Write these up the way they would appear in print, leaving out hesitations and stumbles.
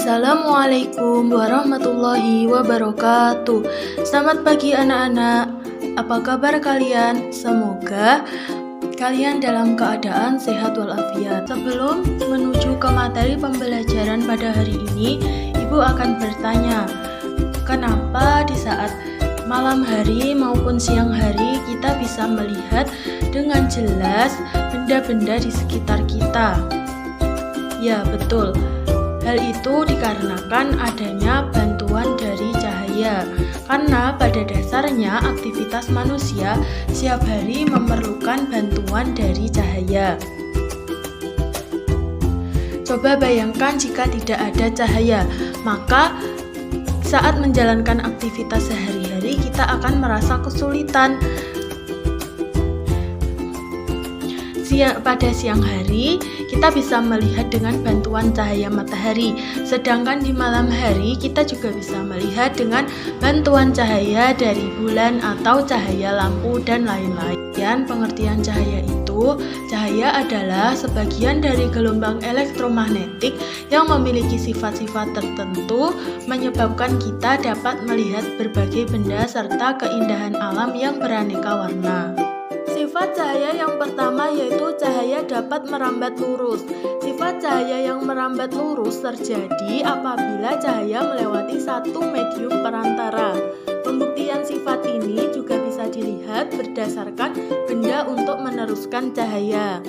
Assalamualaikum warahmatullahi wabarakatuh. Selamat pagi anak-anak. Apa kabar kalian? Semoga kalian dalam keadaan sehat walafiat. Sebelum menuju ke materi pembelajaran pada hari ini, Ibu akan bertanya, kenapa di saat malam hari maupun siang hari kita bisa melihat dengan jelas benda-benda di sekitar kita? Ya, betul. Hal itu dikarenakan adanya bantuan dari cahaya. Karena pada dasarnya aktivitas manusia setiap hari memerlukan bantuan dari cahaya. Coba bayangkan jika tidak ada cahaya, maka saat menjalankan aktivitas sehari-hari kita akan merasa kesulitan. Pada siang hari kita bisa melihat dengan bantuan cahaya matahari, sedangkan di malam hari kita juga bisa melihat dengan bantuan cahaya dari bulan atau cahaya lampu dan lain-lain. Dan pengertian cahaya itu, cahaya adalah sebagian dari gelombang elektromagnetik yang memiliki sifat-sifat tertentu menyebabkan kita dapat melihat berbagai benda serta keindahan alam yang beraneka warna. Sifat cahaya yang pertama yaitu cahaya dapat merambat lurus. Sifat cahaya yang merambat lurus terjadi apabila cahaya melewati satu medium perantara. Pembuktian sifat ini juga bisa dilihat berdasarkan benda untuk meneruskan cahaya.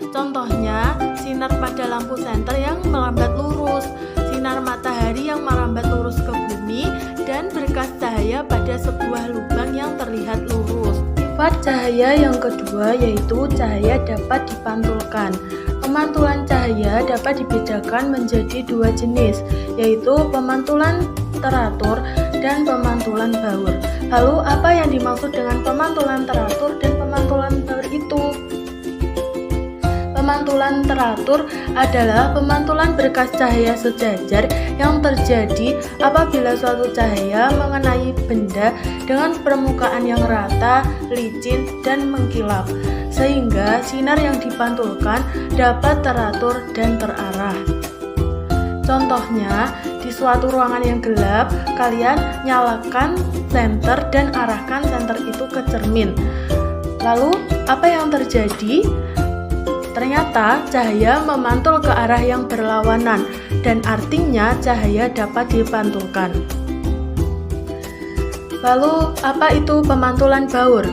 Contohnya, sinar pada lampu senter yang merambat lurus, sinar matahari yang merambat lurus ke bumi, dan berkas cahaya pada sebuah lubang yang terlihat lurus. Sifat cahaya yang kedua yaitu cahaya dapat dipantulkan. Pemantulan cahaya dapat dibedakan menjadi dua jenis, yaitu pemantulan teratur dan pemantulan baur. Lalu apa yang dimaksud dengan pemantulan teratur dan pemantulan baur itu? Pemantulan teratur adalah pemantulan berkas cahaya sejajar yang terjadi apabila suatu cahaya mengenai benda dengan permukaan yang rata, licin, dan mengkilap, sehingga sinar yang dipantulkan dapat teratur dan terarah. Contohnya, di suatu ruangan yang gelap, kalian nyalakan senter dan arahkan senter itu ke cermin. Lalu, apa yang terjadi? Ternyata cahaya memantul ke arah yang berlawanan dan artinya cahaya dapat dipantulkan. Lalu apa itu pemantulan baur?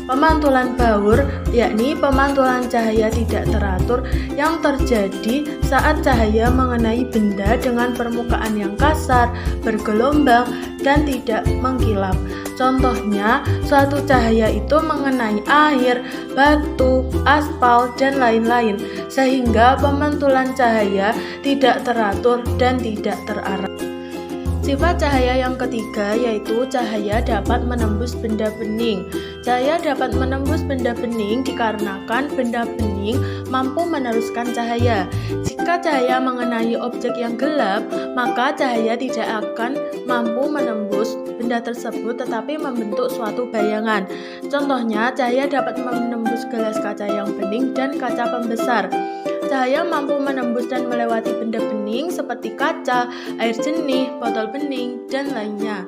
Pemantulan baur yakni pemantulan cahaya tidak teratur yang terjadi saat cahaya mengenai benda dengan permukaan yang kasar, bergelombang, dan tidak mengkilap. Contohnya, suatu cahaya itu mengenai air, batu, aspal, dan lain-lain, sehingga pemantulan cahaya tidak teratur dan tidak terarah. Sifat cahaya yang ketiga yaitu cahaya dapat menembus benda bening. Cahaya dapat menembus benda bening dikarenakan benda bening mampu meneruskan cahaya. Jika cahaya mengenai objek yang gelap, maka cahaya tidak akan mampu menembus benda tersebut tetapi membentuk suatu bayangan. Contohnya, cahaya dapat menembus gelas kaca yang bening dan kaca pembesar. Cahaya mampu menembus dan melewati benda bening seperti kaca, air jernih, botol bening, dan lainnya.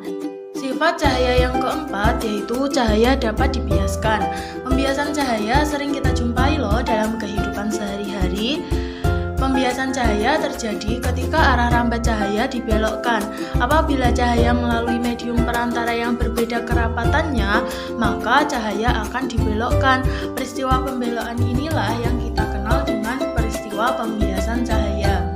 Sifat cahaya yang keempat yaitu cahaya dapat dibiaskan. Pembiasan cahaya sering kita jumpai loh dalam kehidupan sehari-hari. Pembiasan cahaya terjadi ketika arah rambat cahaya dibelokkan. Apabila cahaya melalui medium perantara yang berbeda kerapatannya, maka cahaya akan dibelokkan. Peristiwa pembelokan inilah yang kita kenal dengan peristiwa pembiasan cahaya.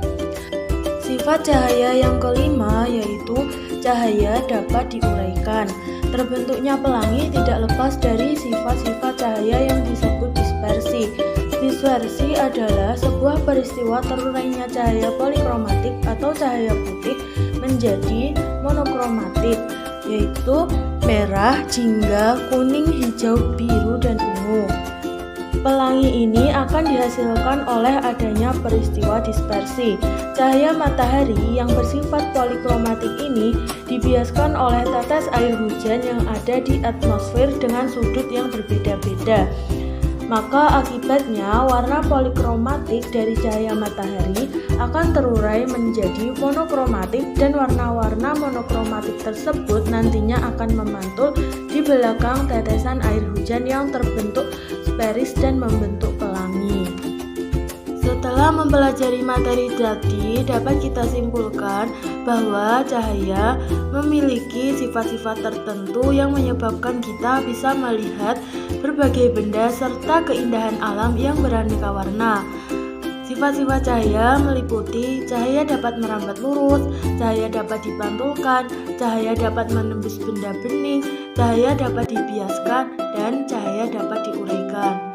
Sifat cahaya yang kelima yaitu cahaya dapat diuraikan. Terbentuknya pelangi tidak lepas dari sifat-sifat cahaya yang disebut dispersi. Dispersi adalah sebuah peristiwa terurainya cahaya polikromatik atau cahaya putih menjadi monokromatik, yaitu merah, jingga, kuning, hijau, biru, dan ungu. Pelangi ini akan dihasilkan oleh adanya peristiwa dispersi. Cahaya matahari yang bersifat polikromatik ini dibiaskan oleh tetes air hujan yang ada di atmosfer dengan sudut yang berbeda-beda. maka akibatnya warna polikromatik dari cahaya matahari akan terurai menjadi monokromatik dan warna-warna monokromatik tersebut nantinya akan memantul di belakang tetesan air hujan yang terbentuk sferis dan membentuk pelangi. Setelah mempelajari materi tadi, dapat kita simpulkan bahwa cahaya memiliki sifat-sifat tertentu yang menyebabkan kita bisa melihat berbagai benda serta keindahan alam yang beraneka warna. Sifat-sifat cahaya meliputi cahaya dapat merambat lurus, cahaya dapat dipantulkan, cahaya dapat menembus benda bening, cahaya dapat dibiaskan, dan cahaya dapat diuraikan.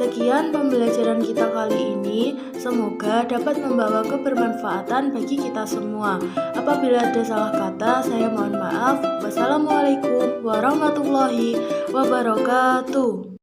Sekian pembelajaran kita kali ini, semoga dapat membawa kebermanfaatan bagi kita semua. Apabila ada salah kata, saya mohon maaf. Wassalamualaikum warahmatullahi wabarakatuh.